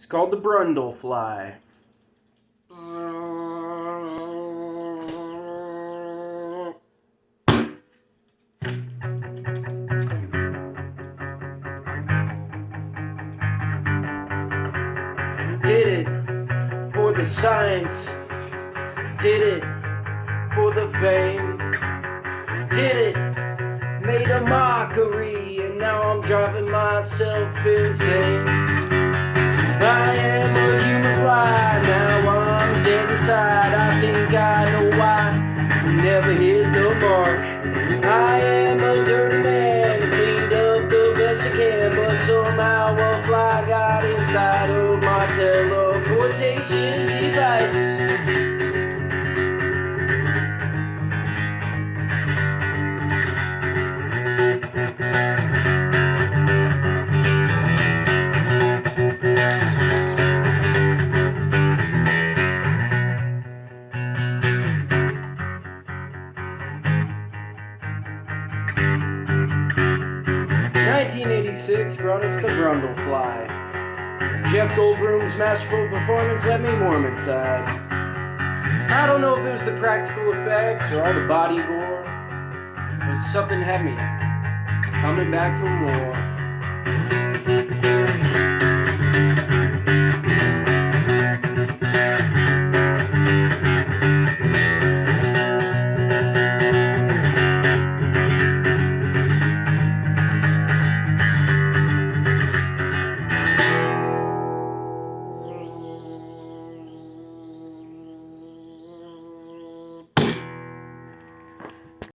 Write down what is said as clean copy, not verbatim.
It's called the Brundle fly. Did it for the science, did it for the fame, did it, made a mockery, and now I'm driving myself insane. I am a human fly, now I'm dead inside. I think I know why, never hit the mark. I am a dirty man, cleaned up the best I can, but somehow a fly got inside of my teleportation device. 1986 brought us the Brundle fly. Jeff Goldblum's masterful performance let me warm inside. I don't know if it was the practical effects or all the body gore, but something had me coming back for more.